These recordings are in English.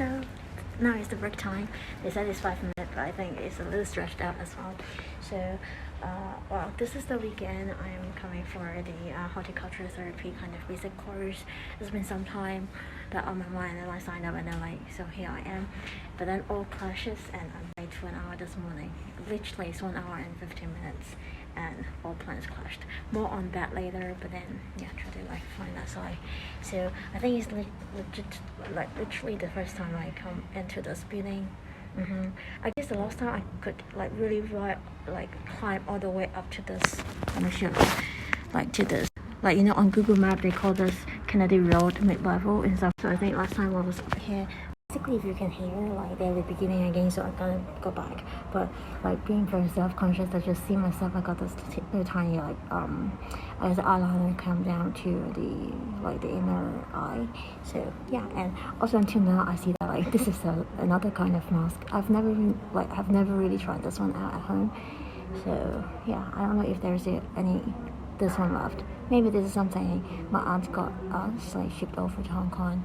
so now it's the break time. They said it's 5 minutes, but I think it's a little stretched out as well. So, well, this is the weekend. I'm coming for the horticulture therapy kind of basic course. It's been some time that on my mind, and I signed up, and then so here I am. But then all clashes, and I'm late for an hour this morning. Literally, it's 1 hour and 15 minutes. And all plans clashed. More on that later, but then try to find that side. So I think it's literally the first time I come into this building. I guess the last time I could really climb all the way up to this. Let me show you, to this. On Google Map they call this Kennedy Road mid-level and stuff. So I think last time I was up here. Basically, if you can hear they're beginning again, so I'm gonna go back. But being very self-conscious, I just see myself. I got this little tiny as the eyeliner come down to the inner eye. So yeah, and also until now I see that this is another kind of mask. I've never really tried this one out at home. So yeah, I don't know if there's this one left. Maybe this is something my aunt got shipped over to Hong Kong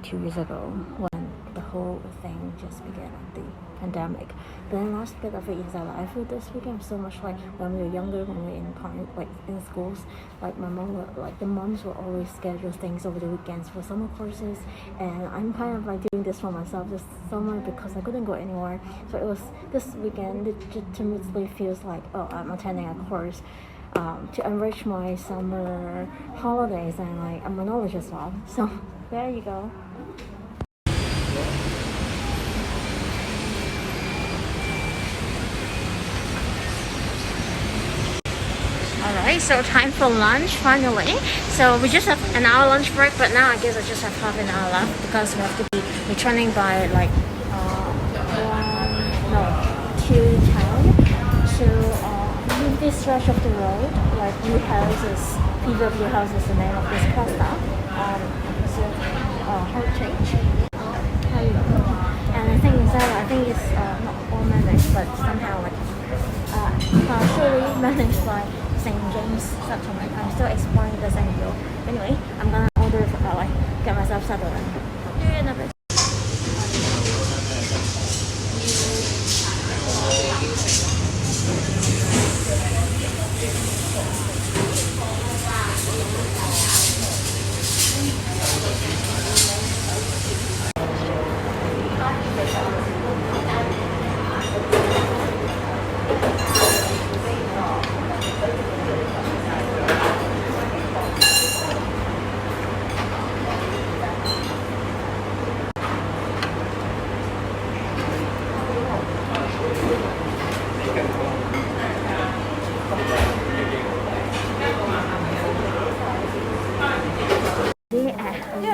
2 years ago when the whole thing just began, the pandemic. But then last bit of it is that I feel this weekend so much when we were younger, when we were in schools, my mom the moms will always schedule things over the weekends for summer courses, and I'm kind of doing this for myself this summer because I couldn't go anywhere. So it was this weekend. It legitimately feels I'm attending a course to enrich my summer holidays, and I'm a knowledge as well. So there you go. Alright, so time for lunch finally. So we just have an hour lunch break, but now I guess I just have half an hour left because we have to be returning by 2:10. So with this stretch of the road, View Houses, View House is the name of this plaza. Horticulture. And I think it's not all managed, but somehow partially managed by St. James Settlement. I'm still exploring the St. Joe. Anyway, I'm gonna order get myself settled and do it in a bit.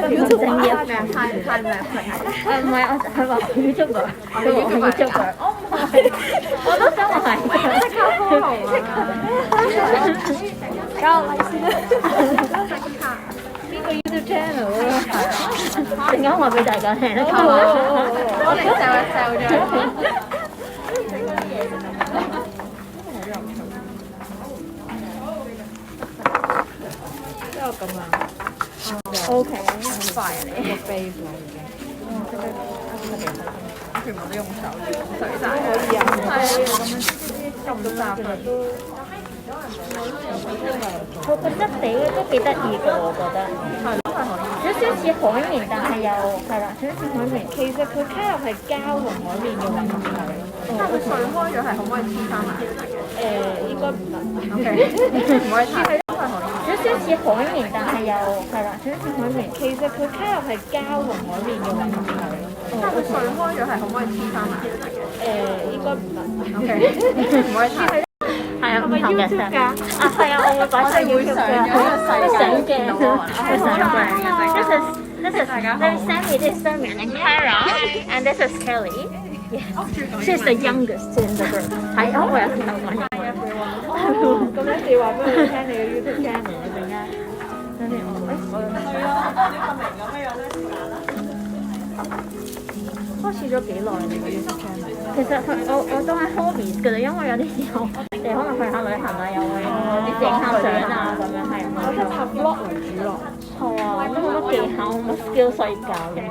YouTube 正業咩？太咩？唔係，佢話 YouTuber， 佢話 YouTuber， 我都想話係，即刻 follow 交利是啦。邊個 YouTube channel 啊？陣間話俾大家聽啦。我哋笑咗。之後咁啊。OK， 好快啊！你個 base 啦已經，全部都用手水晒，可以啊，係啊，咁樣撳到雜佢都。佢個質地都幾得意㗎，我覺得。係咯，係可以。有少少似海綿，但係又係啦，有少少海綿。其實佢加入係膠同海綿嘅混合嚟。但係佢碎開咗係可唔可以黐翻埋？應該唔得。OK， 唔可以黐。有少少似海綿，但係又係啦，有少少海綿。其實佢加入係膠同海綿嘅混合嚟。但係佢碎開咗係可唔可以黐翻埋？應該唔得。OK， 唔可以黐。係啊，唔同嘅聲。啊，係啊，我會擺上 YouTube 㗎。相鏡，會相鏡。This is let me send me this Sermian and Kara, and this is Kelly. Yeah. She's the youngest in the group. 係啊，我有聽到講。咁樣你話俾我聽你嘅 YouTube channel 啊，陣間等陣我係啊，啲個名咁樣咧時間啦。開始咗幾耐你個 YouTube channel？其實我當係 hobbies 㗎啦，因為有啲時候你可能去下旅行啊，又會影下相啊咁樣係。我即係拍 vlog 為主咯。係啊，都冇乜技巧，冇乜 skill 所以教嘅，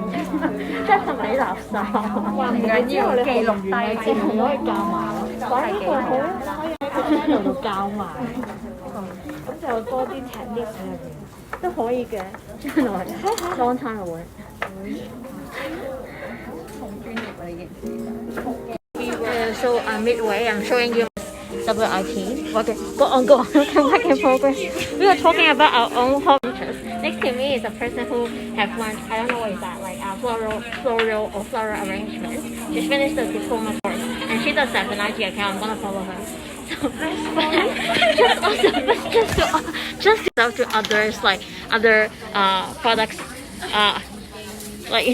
即係咪啲垃圾？話唔緊要，你記錄低，之後可以教埋咯。講呢個好，可以喺 channel 度教埋。咁就多啲 technique 喺入邊。都可以嘅，將來 long time away。好專業啊！呢件事。So midway, I'm showing you WIT. Okay, go on. Come back in progress. We were talking about our own hobbies. Next to me is a person who have learned, I don't know what is that, like floral arrangement. She finished the diploma course and she does have an IG account. I'm gonna follow her. So, just to others, like other products, like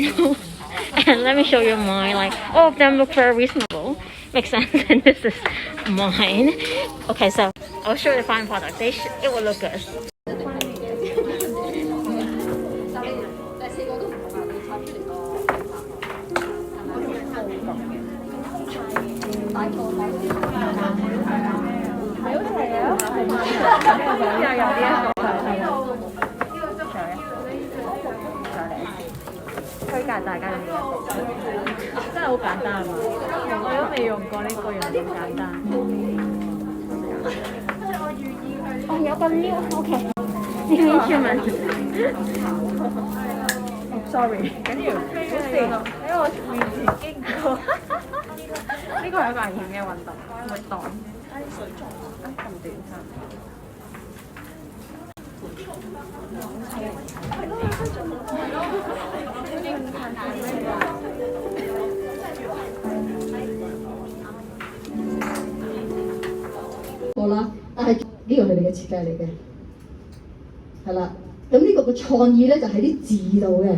and let me show you mine. Like all of them look very reasonable, makes sense. And this is mine. Okay, so I'll show you the final product. It will look good.推介大家用呢一個，真係好簡單啊！我都未用過呢個，原來咁簡單。哦，有個 new OK，new instrument。Sorry，緊要，好事，喺我面前經過。呢個係一個危險嘅運動，會擋低水撞咁短差。好啦，但係呢個係你嘅設計嚟嘅，係啦。咁呢個嘅創意咧就喺啲字度嘅。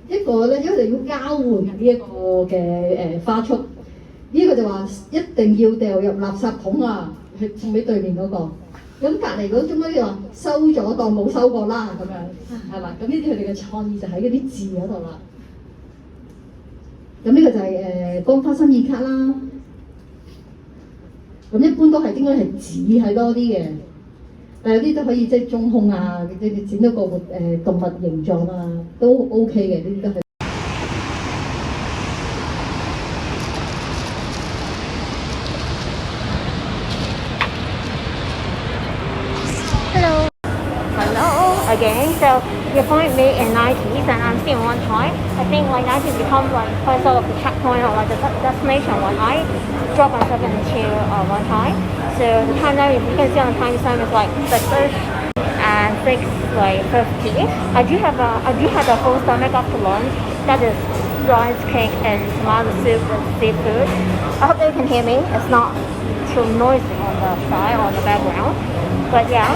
一個咧，因為你要交換呢一個嘅花束，呢個就話一定要掉入垃圾桶啊，去送俾對面嗰個。咁隔離嗰種咧就話收咗當冇收過啦，咁樣係嘛？咁呢啲佢哋嘅創意就喺嗰啲字嗰度啦。咁呢個就係光花心意卡啦。咁一般都係應該係紙係多啲嘅，但有啲都可以即係中空啊，你剪到個動物形狀啊，都 OK 嘅，呢啲都係。Again, so you find me in 90s and I'm still one time. I think like 90s become like quite sort of the checkpoint or like the destination when I drop myself into one time. So the time now, if you can see on the time is like 6ish and 6 like 50. I do have a full stomach after lunch. That is rice cake and tomato soup with seafood. I hope you can hear me. It's not too noisy on the side or on the background. But yeah.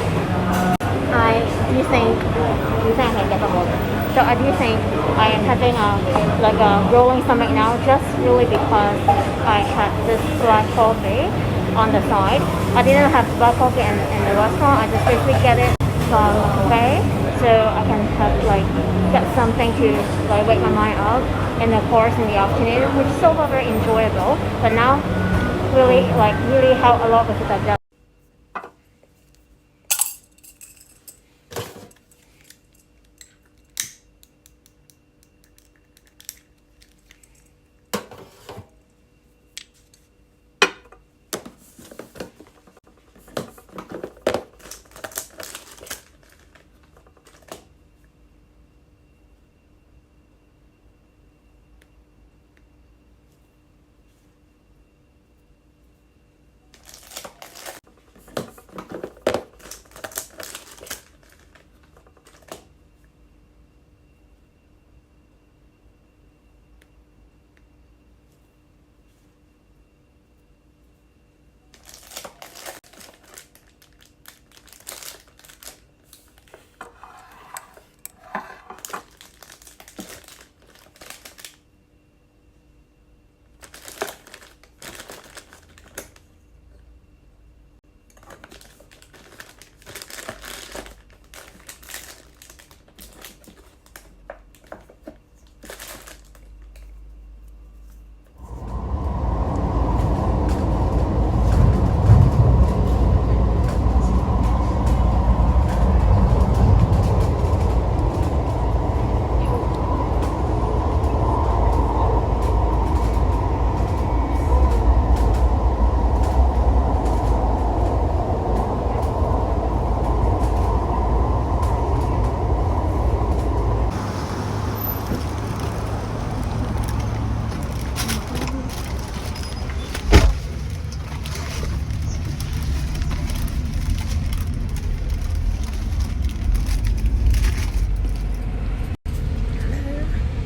I do think I can get the whole thing. So I do think I am having a rolling stomach now, just really because I had this black coffee on the side. I didn't have black coffee in the restaurant. I just basically get it from a cafe, so I can have get something to wake my mind up in the course in the afternoon, which is so far very enjoyable. But now, really help a lot with the digestion.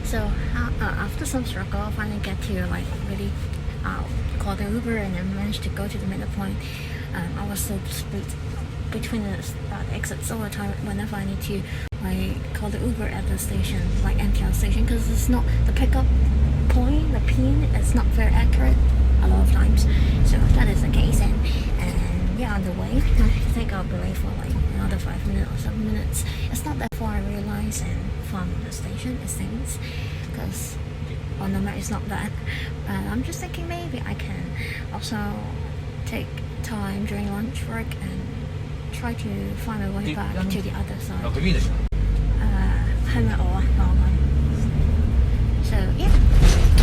So after some struggle, I finally get to like really call the Uber and then managed to go to the middle point. I was so split between the exits all the time whenever I need to like call the Uber at the station, like MTR station, because it's not the pickup point, the pin is not very accurate a lot of times. So that is the case, and yeah, on the way, I think I'll be late for like another 5 minutes or 7 minutes. It's not that far, I realize, and from the station it seems, because on the map it's not bad. I'm just thinking maybe I can also take time during lunch break and try to find my way back to the other side. 係咪我啊？So yeah,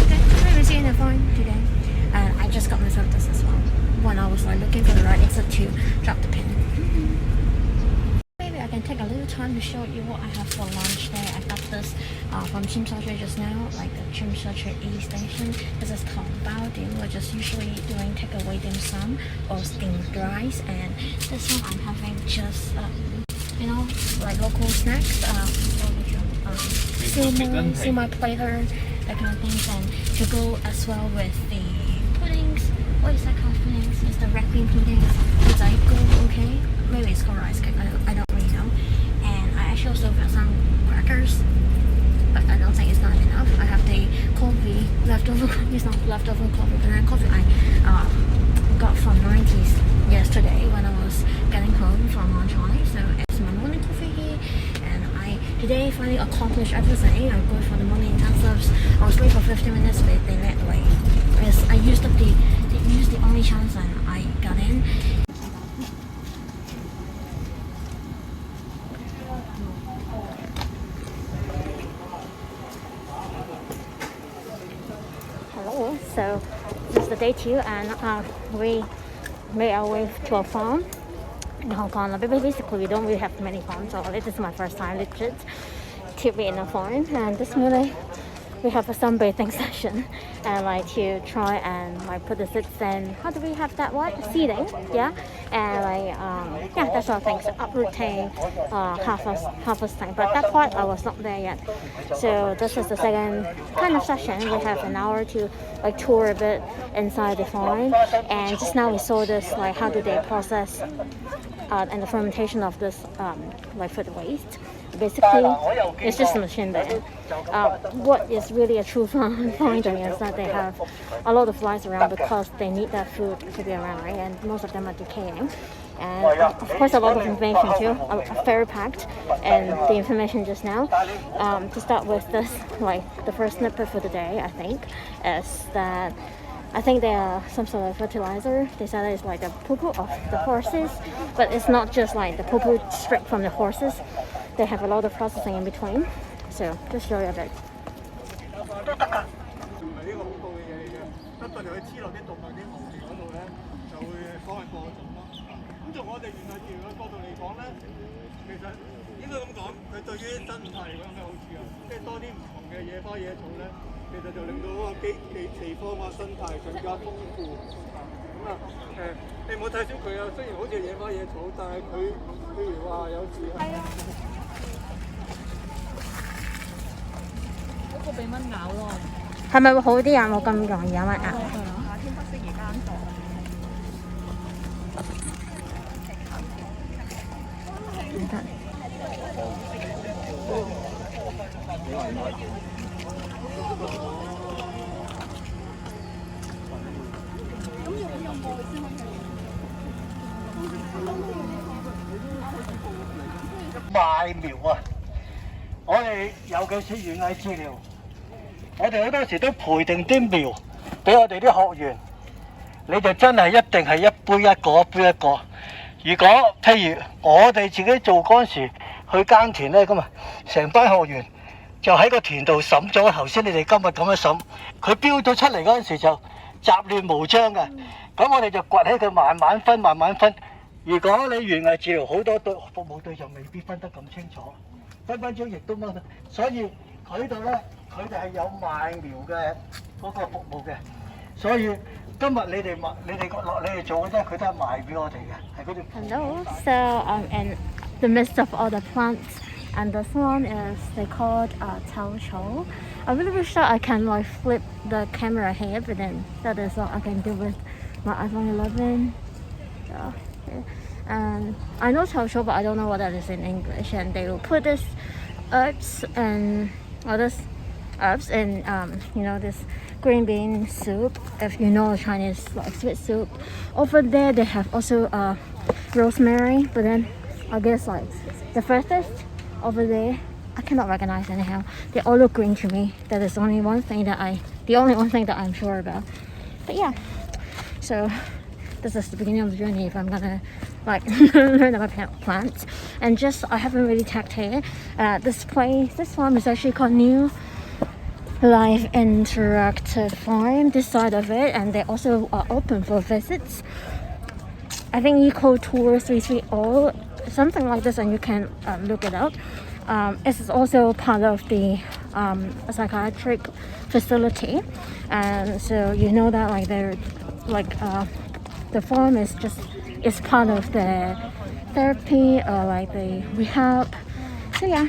okay, maybe see you in the phone today. And I just got myself this as well when I was like looking for the right exit to drop the pin. Maybe I can take a little time to show you what I have for lunch there. I got this from Tsim Sha Tsui just now, like the Tsim Sha Tsui E station. This is Tong Bao Dim, which is usually doing takeaway dim sum or steamed rice, and this one I'm having just you know, like local snacks, siew-mai platter, that kind of things, and to go as well with the puddings. What is that kind of puddings? It's the red bean pudding. Is that go okay? Maybe it's called rice cake. I don't really know. And I actually also got some crackers, but I don't think it's not enough. I have the coffee leftover. It's not leftover coffee, but then coffee I got from 90s yesterday when I was getting home from Montreal. So it's my morning coffee here, and I today finally accomplished everything. I go for the morning intensives. I was late for 15 minutes, but they let away. Because I used the only chance and I got in. Hello, so this is the day 2, and we made our way to a farm in Hong Kong. But basically, we don't really have many farms, so this is my first time legit to be in a farm. And this morning, we have a sunbathing session, and like to try and like put the seeds in. How do we have that? What seeding? Yeah, and like yeah, that sort of things. Uprooting, harvesting. But that part I was not there yet. So this is the second kind of session. We have an hour to like tour a bit inside the farm, and just now we saw this like how do they process and the fermentation of this like food waste. Basically, it's just a machine there. What is really a true finding is that they have a lot of flies around because they need that food to be around, right? And most of them are decaying. And of course, a lot of information too, very packed. And the information just now, to start with this, like the first snippet for the day, I think, is that I think they are some sort of fertilizer. They said it's like the poo-poo of the horses, but it's not just like the poo-poo straight from the horses. They have a lot of processing in between. So just show you a bit. 其實就令到嗰個地方啊生態更加豐富。咁啊你唔好睇小佢啊，雖然好似野花野草，但係佢譬如話有時係啊，嗰個俾蚊咬咯。係咪會好啲啊？冇咁容易有蚊咬。夏天不適宜耕作。唔得。賣苗啊！我哋尤其是園藝治療，我哋好多時都培定啲苗俾我哋啲學員，你就真係一定係一杯一個，一杯一個。如果譬如我哋自己做嗰陣時去耕田咧，咁啊，成班學員就喺個田度審咗頭先你哋今日咁樣審，佢標咗出嚟嗰陣時就雜亂無章嘅。咁我哋就掘起佢慢慢分，慢慢分。如果你園藝治療好多對服務對象未必分得咁清楚，分分鐘亦都掹得。所以佢度咧，佢哋係有賣苗嘅嗰個服務嘅。所以今日你哋做嘅啫，佢都係賣俾我哋嘅，係嗰啲。Hello, so in the midst of all the plants And this one is they called Tao Chou. I really wish that I can like flip the camera here, but then that is what I can do with my iPhone 11. Yeah. And I know Tao Chou, but I don't know what that is in English. And they will put this herbs and this herbs in this green bean soup, if you know Chinese like sweet soup. Over there they have also rosemary, but then I guess like the furthest over there I cannot recognize anyhow. They all look green to me. That is the only one thing that I'm sure about. But yeah, so this is the beginning of the journey if I'm gonna like learn about plants. And just I haven't really tagged here. This farm is actually called New Life Interactive Farm, this side of it, and they also are open for visits. I think Eco Tour 330, something like this, and you can look it up. It's also part of the psychiatric facility, and so you know that like they're like the farm is part of the therapy or like the rehab. So yeah.